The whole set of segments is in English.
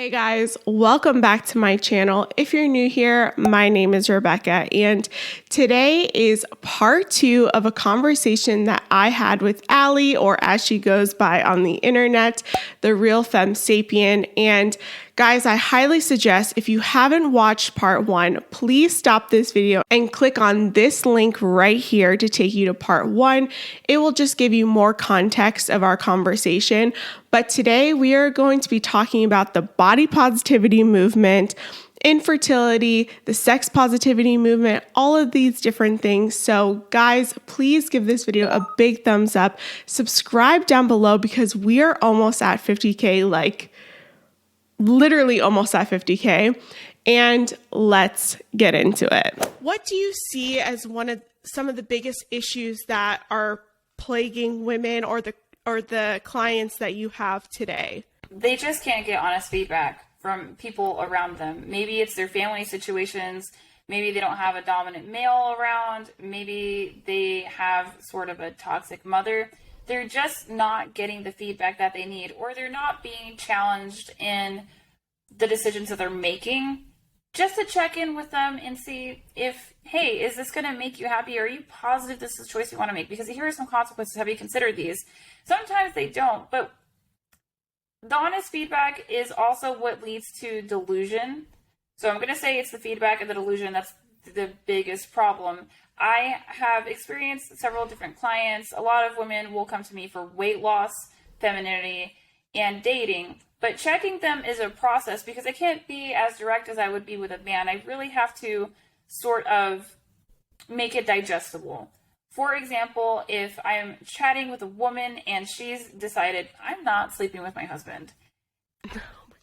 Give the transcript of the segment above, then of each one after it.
Hey guys, welcome back to my channel. If you're new here, my name is Rebecca, and today is part 2 of a conversation that I had with Allie, or as she goes by on the internet, the Real Femme Sapien. And guys, I highly suggest if you haven't watched part 1, please stop this video and click on this link right here to take you to part 1. It will just give you more context of our conversation. But today we are going to be talking about the body positivity movement, infertility, the sex positivity movement, all of these different things. So guys, please give this video a big thumbs up. Subscribe down below because we are almost at 50K, like literally almost at 50K. And let's get into it. What do you see as some of the biggest issues that are plaguing women or the clients that you have today? They just can't get honest feedback from people around them. Maybe it's their family situations. Maybe they don't have a dominant male around. Maybe they have sort of a toxic mother. They're just not getting the feedback that they need, or they're not being challenged in the decisions that they're making. Just to check in with them and see if, hey, is this going to make you happy? Are you positive this is a choice you want to make? Because here are some consequences. Have you considered these? Sometimes they don't, but the honest feedback is also what leads to delusion. So I'm going to say it's the feedback and the delusion that's the biggest problem. I have experienced several different clients. A lot of women will come to me for weight loss, femininity, and dating. But checking them is a process because I can't be as direct as I would be with a man. I really have to sort of make it digestible. For example, if I'm chatting with a woman and she's decided, I'm not sleeping with my husband,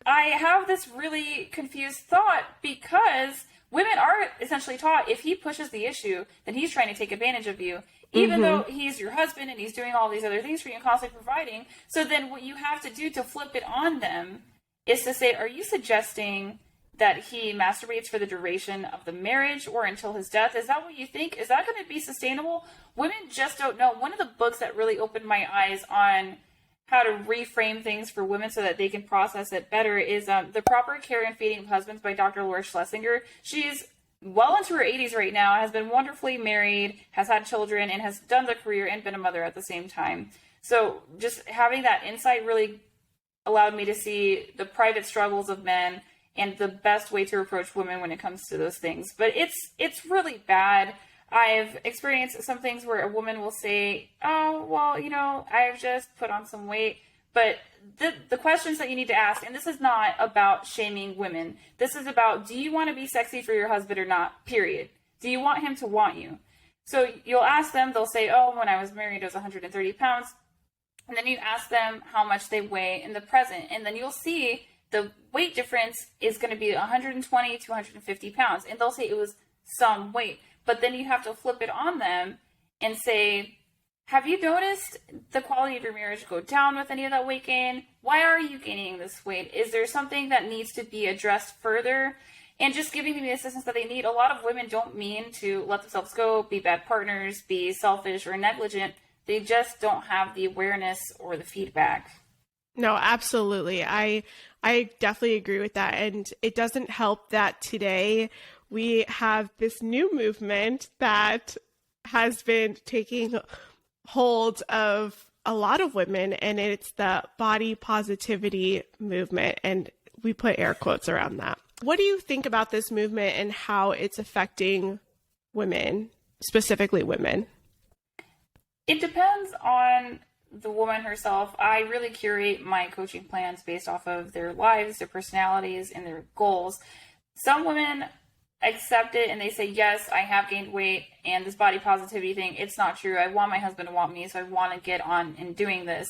I have this really confused thought because women are essentially taught if he pushes the issue, then he's trying to take advantage of you, even though he's your husband and he's doing all these other things for you and constantly providing. So then what you have to do to flip it on them is to say, are you suggesting that he masturbates for the duration of the marriage or until his death? Is that what you think? Is that going to be sustainable? Women just don't know. One of the books that really opened my eyes on how to reframe things for women so that they can process it better is The Proper Care and Feeding of Husbands by Dr. Laura Schlesinger. She's well into her 80s right now, has been wonderfully married, has had children, and has done the career and been a mother at the same time. So just having that insight really allowed me to see the private struggles of men and the best way to approach women when it comes to those things. But it's really bad. I've experienced some things where a woman will say, oh, well, I've just put on some weight. But the questions that you need to ask, and this is not about shaming women. This is about, do you want to be sexy for your husband or not, period? Do you want him to want you? So you'll ask them, they'll say, oh, when I was married, I was 130 pounds. And then you ask them how much they weigh in the present. And then you'll see the weight difference is going to be 120 to 150 pounds. And they'll say it was some weight. But then you have to flip it on them and say, have you noticed the quality of your marriage go down with any of that weight gain? Why are you gaining this weight? Is there something that needs to be addressed further? And just giving them the assistance that they need. A lot of women don't mean to let themselves go, be bad partners, be selfish or negligent. They just don't have the awareness or the feedback. No, absolutely. I definitely agree with that. And it doesn't help that today we have this new movement that has been taking hold of a lot of women, and it's the body positivity movement. And we put air quotes around that. What do you think about this movement and how it's affecting women, specifically women? It depends on the woman herself. I really curate my coaching plans based off of their lives, their personalities, and their goals. Some women accept it and they say, yes, I have gained weight, and this body positivity thing, it's not true. I want my husband to want me, so I want to get on in doing this.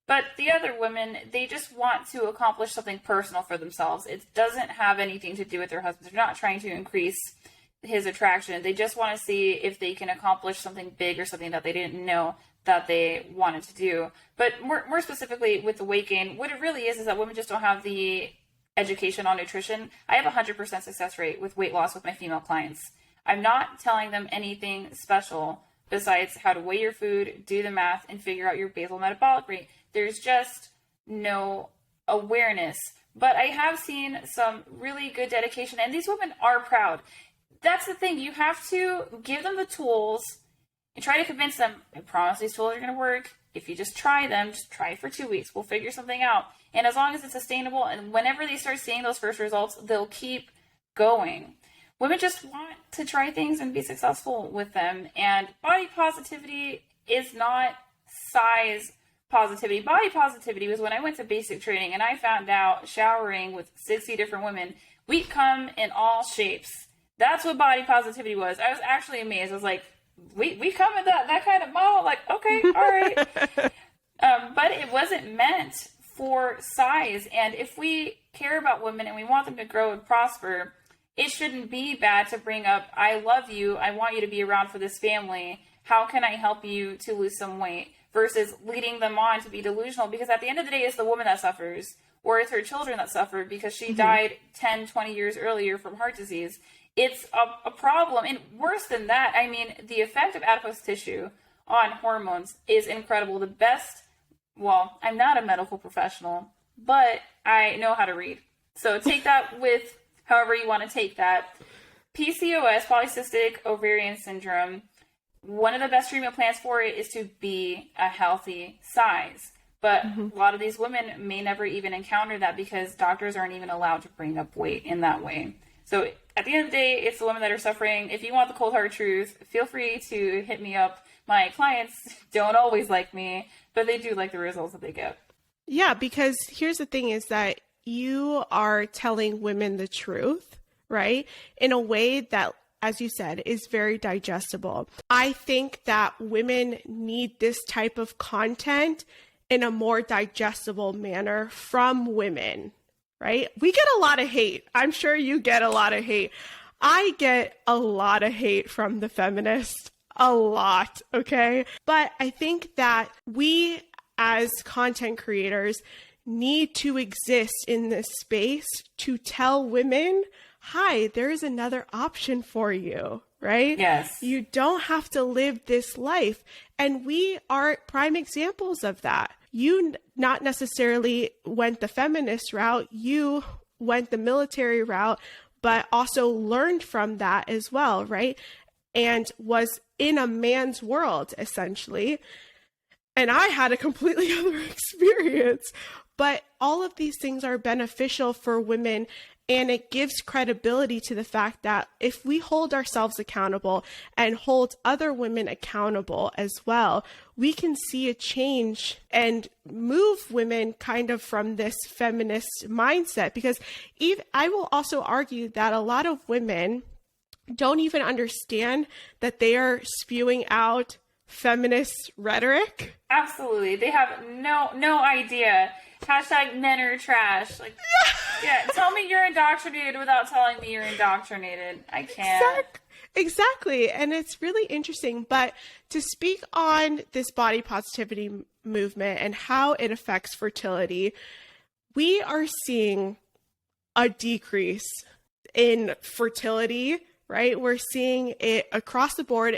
But the other women, they just want to accomplish something personal for themselves. It doesn't have anything to do with their husband. They're not trying to increase his attraction. They just want to see if they can accomplish something big or something that they didn't know that they wanted to do. But more specifically with the weight gain, what it really is that women just don't have the education on nutrition. I have a 100% success rate with weight loss with my female clients. I'm not telling them anything special besides how to weigh your food, do the math, and figure out your basal metabolic rate. There's just no awareness. But I have seen some really good dedication, and these women are proud. That's the thing. You have to give them the tools and try to convince them, I promise these tools are going to work. If you just try them, just try it for 2 weeks. We'll figure something out. And as long as it's sustainable, and whenever they start seeing those first results, they'll keep going. Women just want to try things and be successful with them. And body positivity is not size positivity. Body positivity was when I went to basic training and I found out showering with 60 different women, we come in all shapes. That's what body positivity was. I was actually amazed. I was like, we come in that kind of model? Like, okay, all right. But it wasn't meant for size. And if we care about women and we want them to grow and prosper, it shouldn't be bad to bring up, I love you. I want you to be around for this family. How can I help you to lose some weight? Versus leading them on to be delusional. Because at the end of the day, it's the woman that suffers. Or it's her children that suffer because she died 10, 20 years earlier from heart disease. It's a problem. And worse than that, I mean, the effect of adipose tissue on hormones is incredible. The best, well, I'm not a medical professional, but I know how to read. So take that with however you want to take that. PCOS, polycystic ovarian syndrome, one of the best treatment plans for it is to be a healthy size. But a lot of these women may never even encounter that because doctors aren't even allowed to bring up weight in that way. So at the end of the day, it's the women that are suffering. If you want the cold hard truth, feel free to hit me up. My clients don't always like me, but they do like the results that they get. Yeah, because here's the thing is that you are telling women the truth, right? In a way that, as you said, is very digestible. I think that women need this type of content in a more digestible manner from women, right? We get a lot of hate. I'm sure you get a lot of hate. I get a lot of hate from the feminists, a lot, okay? But I think that we as content creators need to exist in this space to tell women, hi, there's another option for you, right? Yes. You don't have to live this life. And we are prime examples of that. You not necessarily went the feminist route, you went the military route, but also learned from that as well, right? And was in a man's world, essentially. And I had a completely other experience. But all of these things are beneficial for women, and it gives credibility to the fact that if we hold ourselves accountable and hold other women accountable as well, we can see a change and move women kind of from this feminist mindset. Because I will also argue that a lot of women don't even understand that they are spewing out feminist rhetoric. Absolutely. They have no idea. Hashtag men are trash. Like, yeah, tell me you're indoctrinated without telling me you're indoctrinated. I can't. Exactly. And it's really interesting. But to speak on this body positivity movement and how it affects fertility, we are seeing a decrease in fertility, right? We're seeing it across the board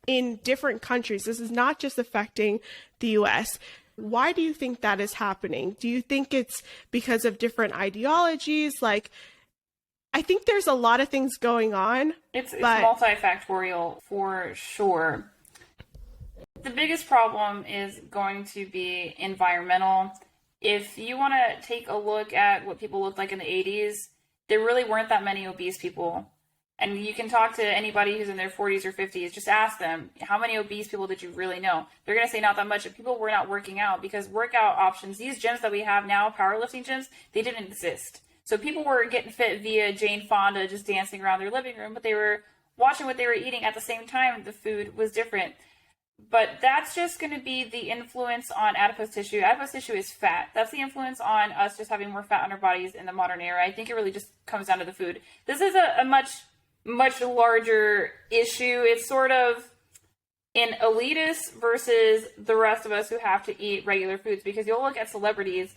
in different countries. This is not just affecting the US. Why do you think that is happening? Do you think it's because of different ideologies? Like, I think there's a lot of things going on. It's multifactorial for sure. The biggest problem is going to be environmental. If you want to take a look at what people looked like in the 80s, there really weren't that many obese people. And you can talk to anybody who's in their 40s or 50s, just ask them, how many obese people did you really know? They're going to say not that much. And people were not working out because workout options, these gyms that we have now, powerlifting gyms, they didn't exist. So people were getting fit via Jane Fonda, just dancing around their living room, but they were watching what they were eating at the same time. The food was different. But that's just going to be the influence on adipose tissue. Adipose tissue is fat. That's the influence on us just having more fat on our bodies in the modern era. I think it really just comes down to the food. This is a much larger issue. It's sort of an elitist versus the rest of us who have to eat regular foods, because you'll look at celebrities.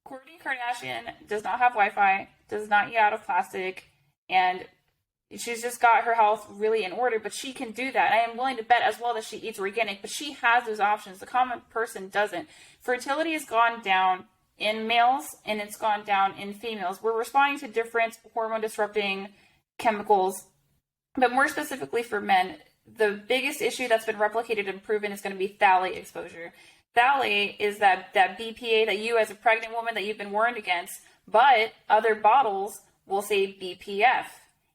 Kourtney Kardashian does not have Wi-Fi, does not eat out of plastic, and she's just got her health really in order, but she can do that. I am willing to bet as well that she eats organic, but she has those options. The common person doesn't. Fertility has gone down in males and it's gone down in females. We're responding to different hormone disrupting chemicals, but more specifically for men, the biggest issue that's been replicated and proven is going to be phthalate exposure. Phthalate is that BPA that you as a pregnant woman that you've been warned against, but other bottles will say BPF.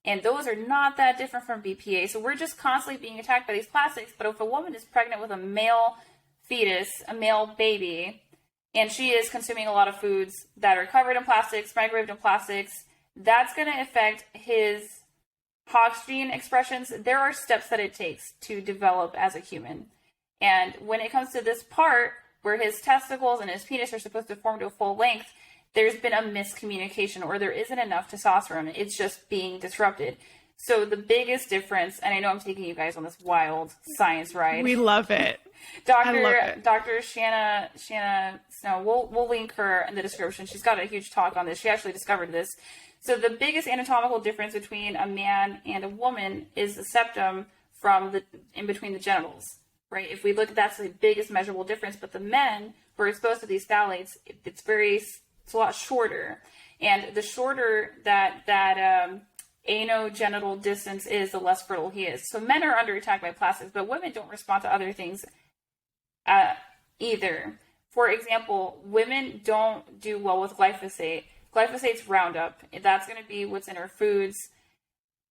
And those are not that different from BPA. So we're just constantly being attacked by these plastics. But if a woman is pregnant with a male fetus, a male baby, and she is consuming a lot of foods that are covered in plastics, microwaved in plastics, that's going to affect his Hox gene expressions. There are steps that it takes to develop as a human. And when it comes to this part where his testicles and his penis are supposed to form to a full length, there's been a miscommunication or there isn't enough testosterone. It's just being disrupted. So the biggest difference, and I know I'm taking you guys on this wild science ride. We love it. Dr. Shanna Snow, we'll link her in the description. She's got a huge talk on this. She actually discovered this. So the biggest anatomical difference between a man and a woman is the septum in between the genitals. Right? If we look, that's the biggest measurable difference. But the men who are exposed to these phthalates, it's a lot shorter. And the shorter that anogenital distance is, the less fertile he is. So men are under attack by plastics, but women don't respond to other things either. For example, women don't do well with glyphosate. Glyphosate's Roundup. That's going to be what's in our foods.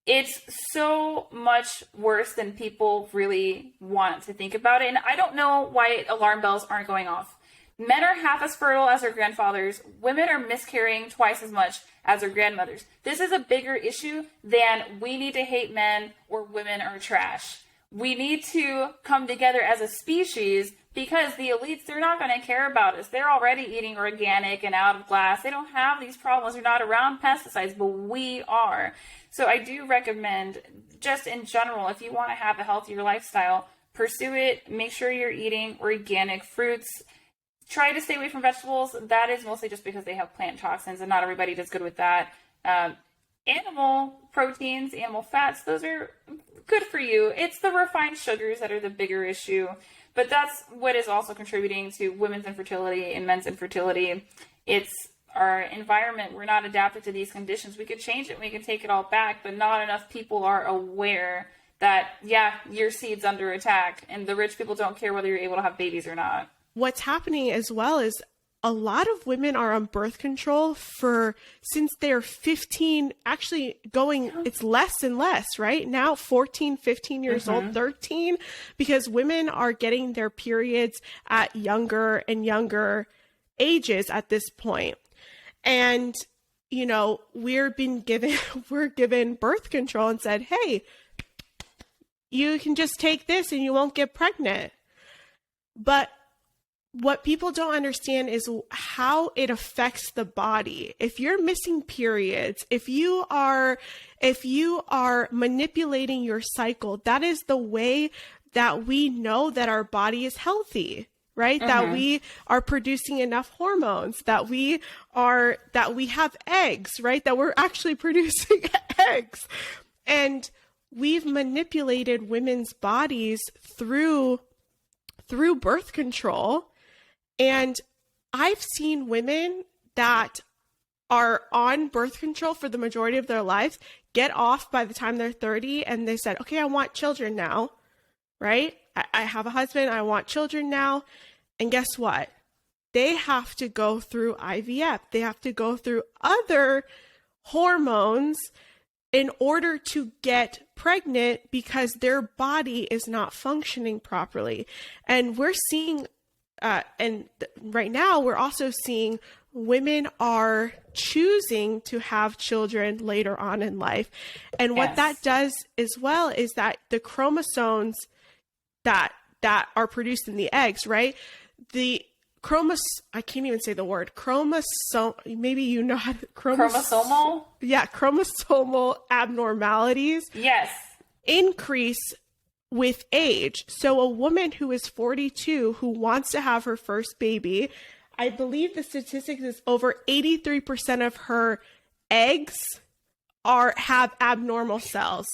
It's so much worse than people really want to think about it. And I don't know why alarm bells aren't going off. Men are half as fertile as their grandfathers. Women are miscarrying twice as much as their grandmothers. This is a bigger issue than we need to hate men or women are trash. We need to come together as a species because the elites, they're not going to care about us. They're already eating organic and out of glass. They don't have these problems. They're not around pesticides, but we are. So I do recommend, just in general, if you want to have a healthier lifestyle, pursue it. Make sure you're eating organic fruits. Try to stay away from vegetables. That is mostly just because they have plant toxins, and not everybody does good with that. Animal proteins, animal fats, those are good for you. It's the refined sugars that are the bigger issue. But that's what is also contributing to women's infertility and men's infertility. It's our environment. We're not adapted to these conditions. We could change it. We could take it all back, but not enough people are aware that, yeah, your seed's under attack, and the rich people don't care whether you're able to have babies or not. What's happening as well is a lot of women are on birth control since they're 15, actually it's less and less, right? Now 14, 15 years old, 13, because women are getting their periods at younger and younger ages at this point. And, we're given birth control and said, hey, you can just take this and you won't get pregnant. But what people don't understand is how it affects the body. If you're missing periods, if you are manipulating your cycle, that is the way that we know that our body is healthy, right? That we are producing enough hormones, that we have eggs, right? That we're actually producing eggs. And we've manipulated women's bodies through birth control. And I've seen women that are on birth control for the majority of their lives get off by the time they're 30, and they said, okay, I want children now, right? I have a husband, I want children now. And guess what? They have to go through IVF. They have to go through other hormones in order to get pregnant because their body is not functioning properly. And we're seeing right now, we're also seeing women are choosing to have children later on in life. And what that does as well is that the chromosomes that are produced in the eggs, right? I can't even say the word maybe you know how to chromosomal? Yeah, chromosomal abnormalities. Yes. Increase with age. So a woman who is 42 who wants to have her first baby, I believe the statistics is over 83% of her eggs have abnormal cells.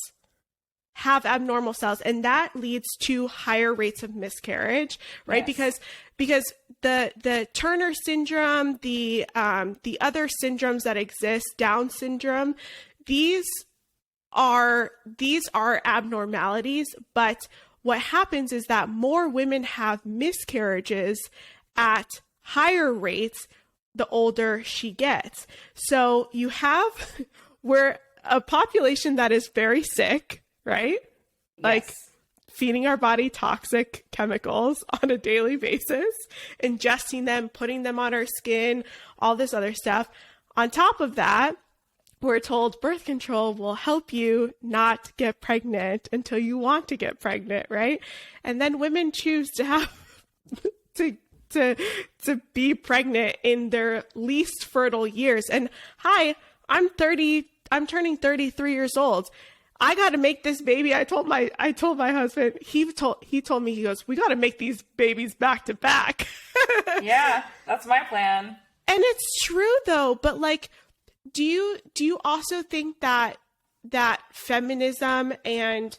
And that leads to higher rates of miscarriage, right? Yes. because the Turner syndrome, the other syndromes that exist, Down syndrome, these are abnormalities, but what happens is that more women have miscarriages at higher rates the older she gets. So you have, we're a population that is very sick, right? Yes. Like feeding our body toxic chemicals on a daily basis, ingesting them, putting them on our skin, all this other stuff. On top of that, we're told birth control will help you not get pregnant until you want to get pregnant, right? And then women choose to have to be pregnant in their least fertile years. And hi, I'm turning 33 years old. I got to make this baby. I told my husband, he told me, he goes, we got to make these babies back to back. Yeah, that's my plan. And it's true though, but like, do you also think that feminism and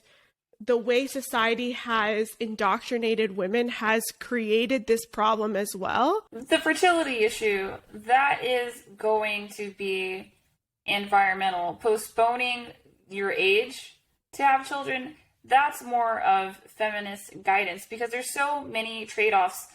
the way society has indoctrinated women has created this problem as well? The fertility issue, that is going to be environmental. Postponing your age to have children, that's more of feminist guidance, because there's so many trade-offs.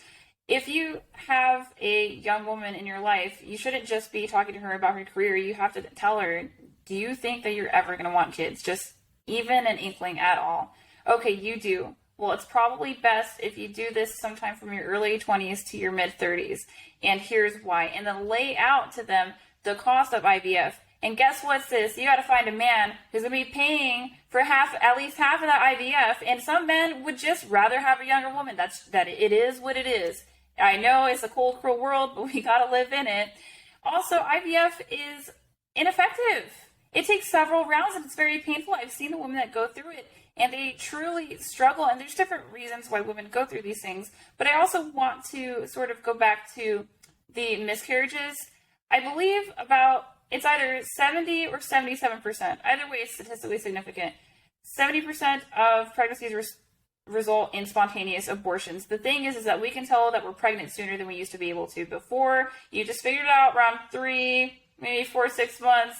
If you have a young woman in your life, you shouldn't just be talking to her about her career. You have to tell her, do you think that you're ever going to want kids? Just even an inkling at all. Okay, you do. Well, it's probably best if you do this sometime from your early 20s to your mid 30s. And here's why. And then lay out to them the cost of IVF. And guess what, sis? You got to find a man who's going to be paying for at least half of that IVF. And some men would just rather have a younger woman. It is what it is. I know it's a cold, cruel world, but we got to live in it. Also, IVF is ineffective. It takes several rounds and it's very painful. I've seen the women that go through it and they truly struggle. And there's different reasons why women go through these things. But I also want to sort of go back to the miscarriages. I believe it's either 70 or 77%. Either way, it's statistically significant. 70% of pregnancies result in spontaneous abortions. The thing is that we can tell that we're pregnant sooner than we used to be able to before. You just figured it out around 3, maybe 4, 6 months.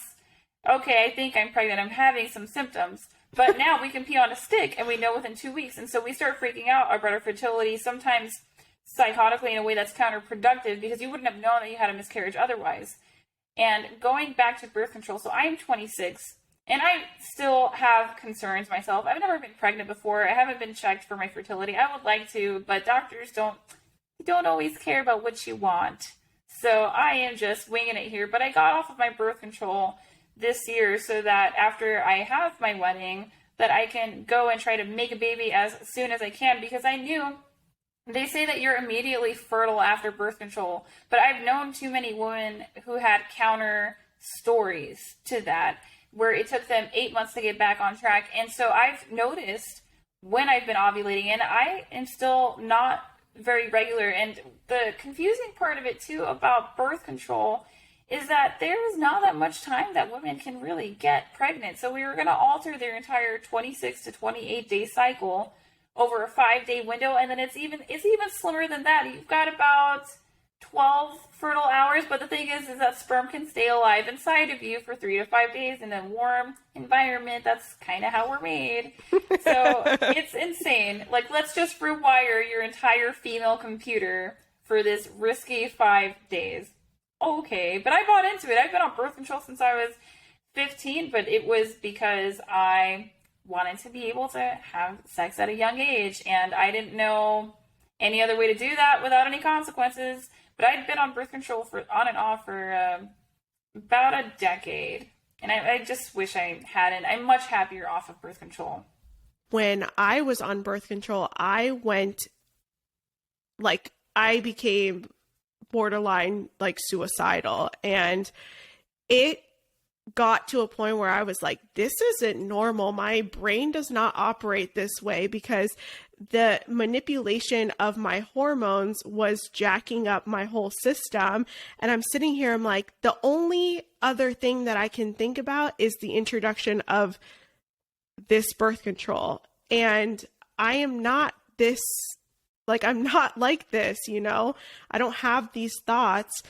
Okay, I think I'm pregnant. I'm having some symptoms. But now we can pee on a stick and we know within 2 weeks. And so we start freaking out about our fertility, sometimes psychotically in a way that's counterproductive, because you wouldn't have known that you had a miscarriage otherwise. And going back to birth control, so I'm 26. And I still have concerns myself. I've never been pregnant before. I haven't been checked for my fertility. I would like to, but doctors don't always care about what you want. So I am just winging it here. But I got off of my birth control this year so that after I have my wedding, that I can go and try to make a baby as soon as I can, because I knew they say that you're immediately fertile after birth control. But I've known too many women who had counter stories to that, where it took them 8 months to get back on track. And so I've noticed when I've been ovulating, and I am still not very regular. And the confusing part of it too about birth control is that there is not that much time that women can really get pregnant. So we were going to alter their entire 26 to 28 day cycle over a 5-day window. And then it's even slimmer than that. You've got about 12 fertile hours, but the thing is that sperm can stay alive inside of you for 3 to 5 days in a warm environment. That's kind of how we're made. So it's insane. Like, let's just rewire your entire female computer for this risky 5 days. Okay, but I bought into it. I've been on birth control since I was 15, but it was because I wanted to be able to have sex at a young age, and I didn't know any other way to do that without any consequences. But I'd been on birth control on and off for about a decade. And I just wish I hadn't. I'm much happier off of birth control. When I was on birth control, I became borderline suicidal. And it got to a point where I was like, this isn't normal. My brain does not operate this way, because the manipulation of my hormones was jacking up my whole system. And I'm sitting here, I'm like, the only other thing that I can think about is the introduction of this birth control. And I am not this Like, I'm not like this, you know? I don't have these thoughts.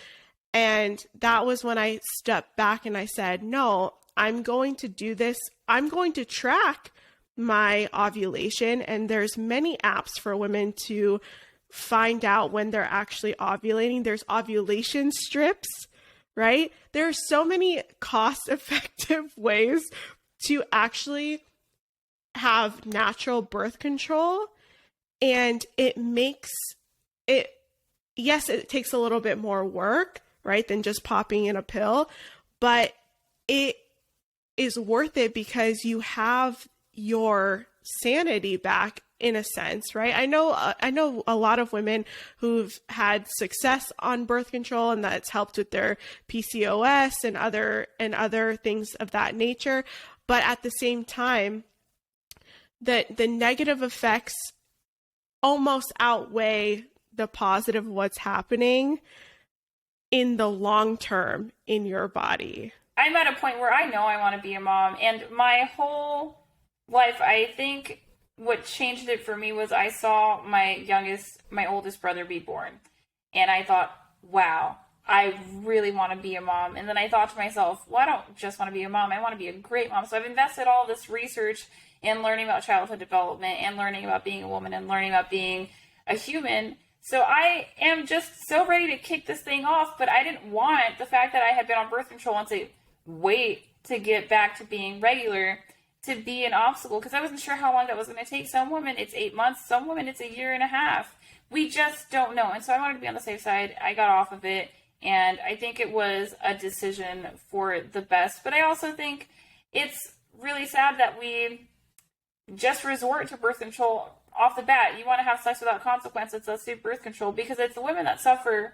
And that was when I stepped back and I said, no, I'm going to do this. I'm going to track my ovulation. And there's many apps for women to find out when they're actually ovulating. There's ovulation strips, right? There are so many cost-effective ways to actually have natural birth control. And it makes it, yes, it takes a little bit more work, right, than just popping in a pill, but it is worth it because you have your sanity back in a sense, right? I know a lot of women who've had success on birth control and that's helped with their PCOS and other things of that nature, but at the same time, the negative effects almost outweigh the positive of what's happening in the long term in your body. I'm at a point where I know I want to be a mom, and my whole life, I think what changed it for me was I saw my oldest brother be born, and I thought, wow, I really want to be a mom. And then I thought to myself, well, I don't just want to be a mom, I want to be a great mom. So I've invested all this research in learning about childhood development and learning about being a woman and learning about being a human. So I am just so ready to kick this thing off, but I didn't want the fact that I had been on birth control and to wait to get back to being regular to be an obstacle, because I wasn't sure how long that was going to take. Some women, it's 8 months. Some women, it's a year and a half. We just don't know. And so I wanted to be on the safe side. I got off of it, and I think it was a decision for the best. But I also think it's really sad that we just resort to birth control off the bat. You want to have sex without consequences, let's do birth control, because it's the women that suffer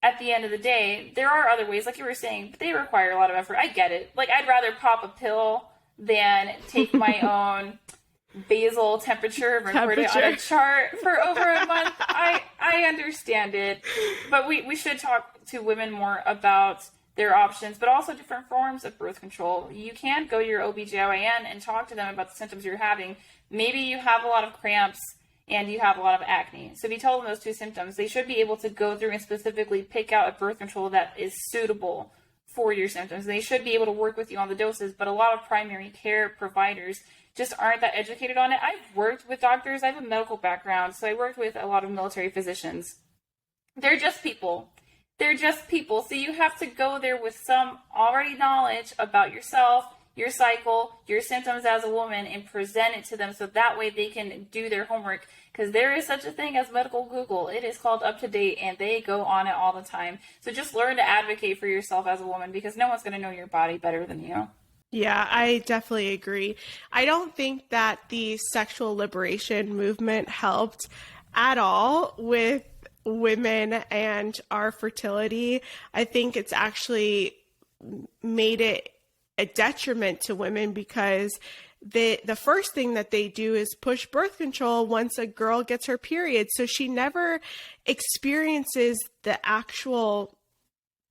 at the end of the day. There are other ways, like you were saying, but they require a lot of effort. I get it. Like, I'd rather pop a pill than take my own basal temperature and put it on a chart for over a month. I understand it, but we should talk to women more about their options, but also different forms of birth control. You can go to your OBGYN and talk to them about the symptoms you're having. Maybe you have a lot of cramps and you have a lot of acne. So if you tell them those two symptoms, they should be able to go through and specifically pick out a birth control that is suitable for your symptoms. They should be able to work with you on the doses, but a lot of primary care providers just aren't that educated on it. I've worked with doctors. I have a medical background, so I worked with a lot of military physicians. They're just people. They're just people. So you have to go there with some already knowledge about yourself, your cycle, your symptoms as a woman, and present it to them so that way they can do their homework. Because there is such a thing as medical Google. It is called Up to Date, and they go on it all the time. So just learn to advocate for yourself as a woman, because no one's going to know your body better than you. Yeah, I definitely agree. I don't think that the sexual liberation movement helped at all with women and our fertility. I think it's actually made it a detriment to women, because the first thing that they do is push birth control once a girl gets her period. So she never experiences the actual,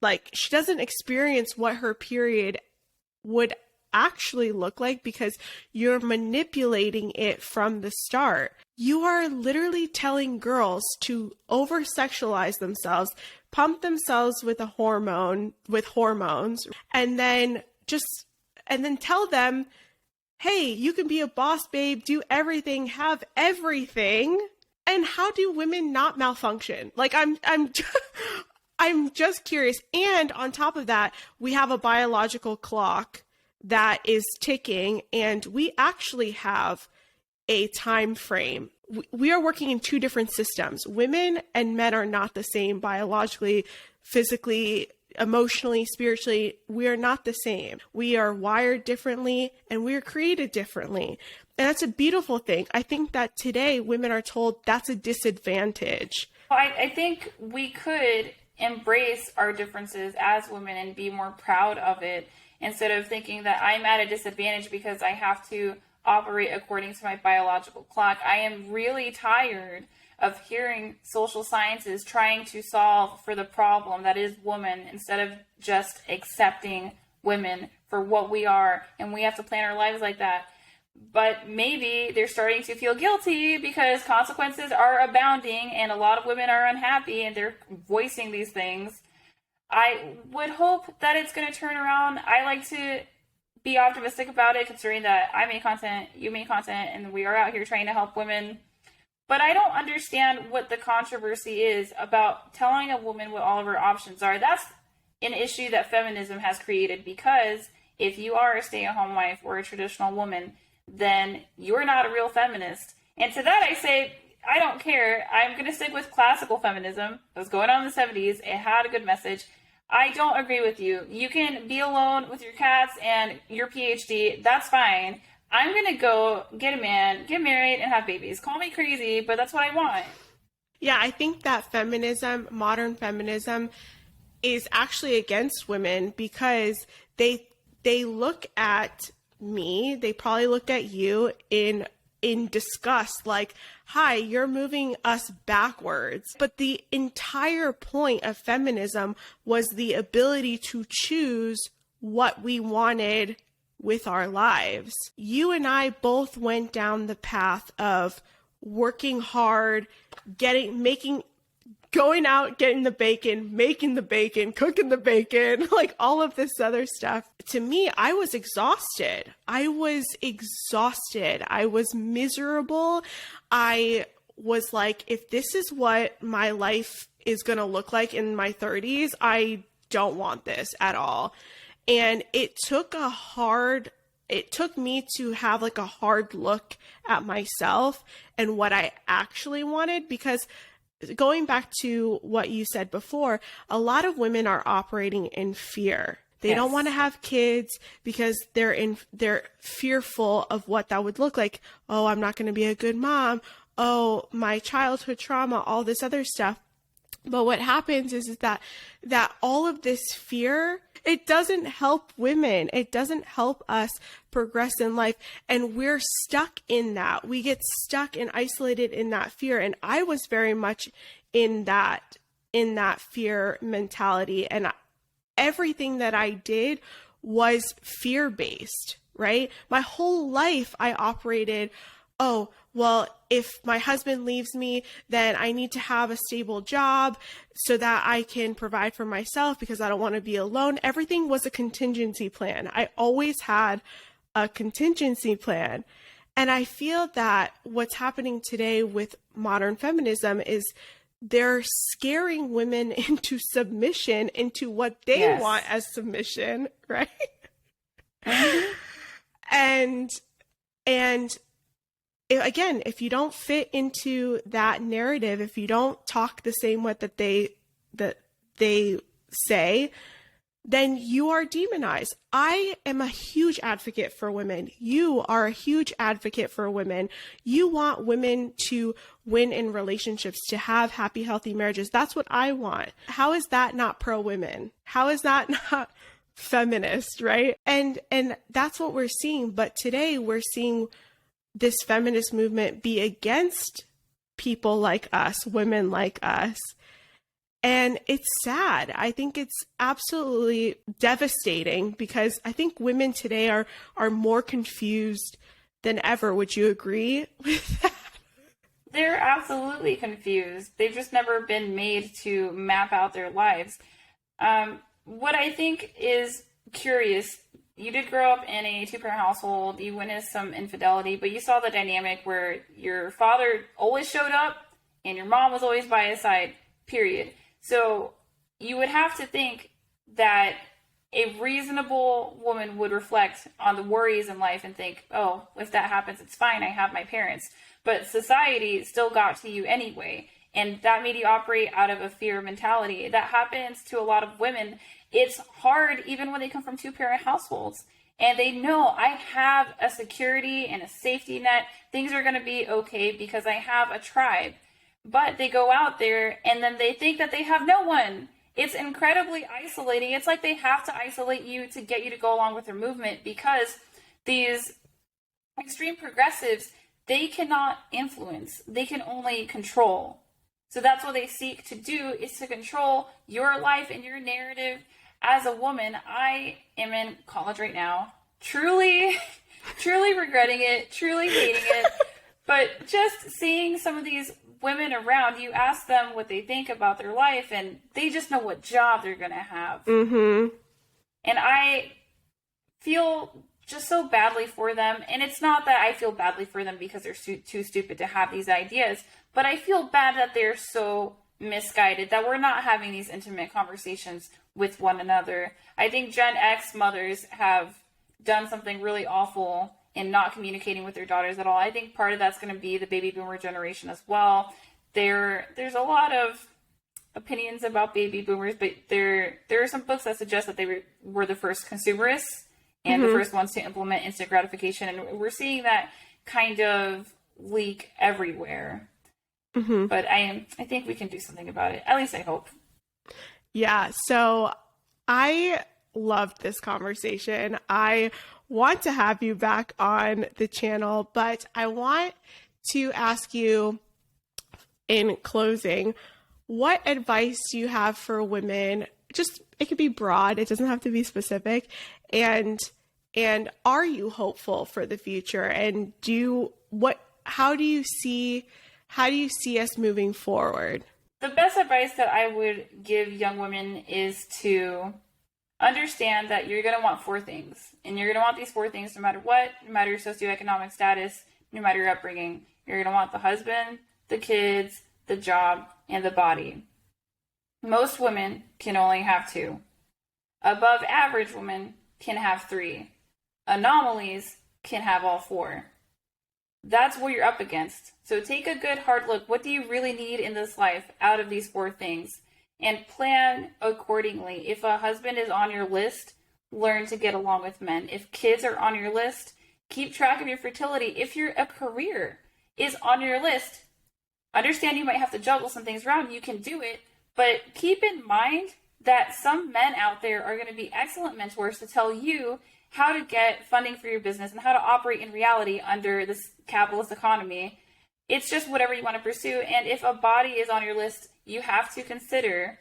like, she doesn't experience what her period would actually look like, because you're manipulating it from the start. You are literally telling girls to over sexualize themselves, pump themselves with hormones, and then tell them, hey, you can be a boss babe, do everything, have everything. And how do women not malfunction? Like, I'm just curious. And on top of that, we have a biological clock that is ticking, and we actually have a time frame. We are working in two different systems. Women and men are not the same biologically, physically, emotionally, spiritually. We are not the same. We are wired differently, and we are created differently. And that's a beautiful thing. I think that today women are told that's a disadvantage. Well, I think we could embrace our differences as women and be more proud of it, instead of thinking that I'm at a disadvantage because I have to operate according to my biological clock. I am really tired of hearing social sciences trying to solve for the problem that is woman, instead of just accepting women for what we are, and we have to plan our lives like that. but maybe they're starting to feel guilty because consequences are abounding and a lot of women are unhappy and they're voicing these things. I would hope that it's going to turn around. I like to be optimistic about it, considering that I make content, you make content, and we are out here trying to help women. But I don't understand what the controversy is about telling a woman what all of her options are. That's an issue that feminism has created, because if you are a stay-at-home wife or a traditional woman, then you're not a real feminist. And to that I say, I don't care. I'm going to stick with classical feminism. It was going on in the 70s. It had a good message. I don't agree with you. You can be alone with your cats and your PhD. That's fine. I'm going to go get a man, get married, and have babies. Call me crazy, but that's what I want. Yeah, I think that feminism, modern feminism, is actually against women because they look at me, they probably looked at you in disgust, like, hi, you're moving us backwards. But the entire point of feminism was the ability to choose what we wanted with our lives. You and I both went down the path of working hard, going out, getting the bacon, making the bacon, cooking the bacon, like all of this other stuff. To me, I was exhausted. I was miserable. I was like, if this is what my life is going to look like in my 30s, I don't want this at all. And it took me to have like a hard look at myself and what I actually wanted, because going back to what you said before, a lot of women are operating in fear. They don't want to have kids because they're fearful of what that would look like. Oh, I'm not going to be a good mom. Oh, my childhood trauma, all this other stuff. But what happens is that all of this fear, it doesn't help women. It doesn't help us progress in life. And we're stuck in that. We get stuck and isolated in that fear. And I was very much in that fear mentality. And everything that I did was fear-based, right? My whole life I operated, oh, well, if my husband leaves me, then I need to have a stable job so that I can provide for myself because I don't want to be alone. Everything was a contingency plan. I always had a contingency plan. And I feel that what's happening today with modern feminism is they're scaring women into submission, into what they want as submission, right? And again, if you don't fit into that narrative, if you don't talk the same way that they say, then you are demonized. I am a huge advocate for women. You are a huge advocate for women. You want women to win in relationships, to have happy, healthy marriages. That's what I want. How is that not pro-women? How is that not feminist, right? And that's what we're seeing. But today we're seeing this feminist movement be against people like us, women like us. And it's sad. I think it's absolutely devastating because I think women today are more confused than ever. Would you agree with that? They're absolutely confused. They've just never been made to map out their lives. What I think is curious, you did grow up in a two-parent household, you witnessed some infidelity, but you saw the dynamic where your father always showed up and your mom was always by his side, period. So you would have to think that a reasonable woman would reflect on the worries in life and think, oh, if that happens, it's fine, I have my parents. But society still got to you anyway, and that made you operate out of a fear mentality. That happens to a lot of women. It's hard even when they come from two-parent households and they know I have a security and a safety net. Things are going to be okay because I have a tribe. But they go out there and then they think that they have no one. It's incredibly isolating. It's like they have to isolate you to get you to go along with their movement because these extreme progressives, they cannot influence. They can only control. So that's what they seek to do, is to control your life and your narrative. As a woman, I am in college right now, truly truly regretting it, truly hating it. But just seeing some of these women around, you ask them what they think about their life, and they just know what job they're going to have. Mm-hmm. And I feel just so badly for them. And it's not that I feel badly for them because they're too stupid to have these ideas, but I feel bad that they're so misguided, that we're not having these intimate conversations with one another. I think Gen X mothers have done something really awful in not communicating with their daughters at all. I think part of that's going to be the baby boomer generation as well. There's a lot of opinions about baby boomers, but there are some books that suggest that they were the first consumerists and the first ones to implement instant gratification. And we're seeing that kind of leak everywhere. Mm-hmm. But I think we can do something about it. At least I hope. Yeah. So I loved this conversation. I want to have you back on the channel, but I want to ask you in closing, what advice do you have for women? Just, it could be broad. It doesn't have to be specific. And are you hopeful for the future? And how do you see us moving forward? The best advice that I would give young women is to understand that you're going to want 4 things. And you're going to want these 4 things no matter what, no matter your socioeconomic status, no matter your upbringing. You're going to want the husband, the kids, the job, and the body. Most women can only have 2. Above average women can have 3. Anomalies can have all 4. That's what you're up against. So take a good hard look. What do you really need in this life out of these 4 things? And plan accordingly. If a husband is on your list, learn to get along with men. If kids are on your list, keep track of your fertility. If a career is on your list, understand you might have to juggle some things around. You can do it, but keep in mind that some men out there are going to be excellent mentors to tell you how to get funding for your business and how to operate in reality under this capitalist economy. It's just whatever you want to pursue. And if a body is on your list, you have to consider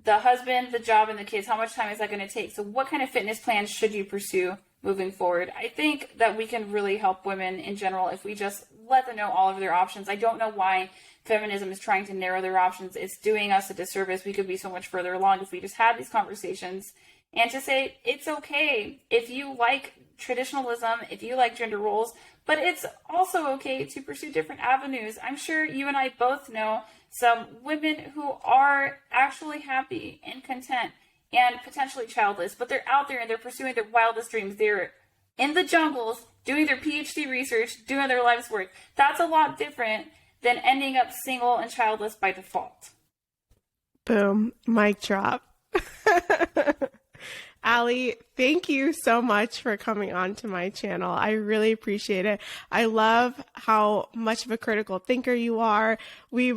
the husband, the job, and the kids. How much time is that going to take? So what kind of fitness plans should you pursue moving forward? I think that we can really help women in general if we just let them know all of their options. I don't know why feminism is trying to narrow their options. It's doing us a disservice. We could be so much further along if we just had these conversations. And to say, it's okay if you like traditionalism, if you like gender roles, but it's also okay to pursue different avenues. I'm sure you and I both know some women who are actually happy and content and potentially childless, but they're out there and they're pursuing their wildest dreams. They're in the jungles doing their PhD research, doing their life's work. That's a lot different than ending up single and childless by default. Boom. Mic drop. Allie, thank you so much for coming on to my channel. I really appreciate it. I love how much of a critical thinker you are. We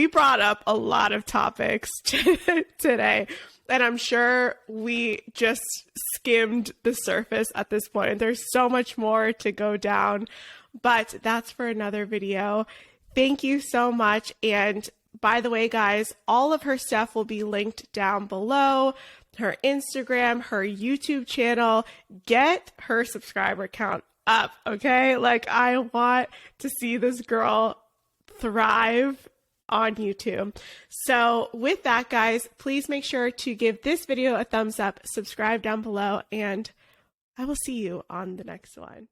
brought up a lot of topics today, and I'm sure we just skimmed the surface at this point. There's so much more to go down, but that's for another video. Thank you so much. And by the way, guys, all of her stuff will be linked down below. Her Instagram, her YouTube channel. Get her subscriber count up, okay? Like, I want to see this girl thrive on YouTube. So with that, guys, please make sure to give this video a thumbs up, subscribe down below, and I will see you on the next one.